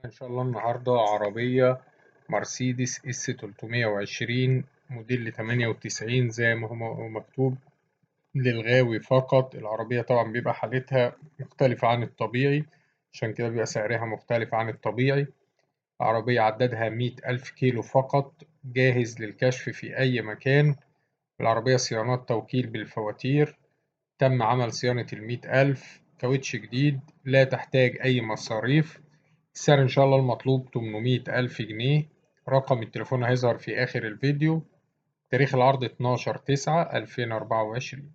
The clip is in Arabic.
إن شاء الله النهاردة عربية مرسيدس اس 320 موديل 98 زي ما هو مكتوب للغاوي فقط. العربية طبعا بيبقى حالتها مختلفة عن الطبيعي، عشان كده بيبقى سعرها مختلف عن الطبيعي. عربية عددها 100,000 كيلو فقط، جاهز للكشف في أي مكان. العربية صيانات توكيل بالفواتير، تم عمل صيانة 100,000، كاوتش جديد، لا تحتاج أي مصاريف. السعر إن شاء الله المطلوب 800,000 جنيه. رقم التليفون هيظهر في آخر الفيديو. تاريخ العرض 12/9/2024.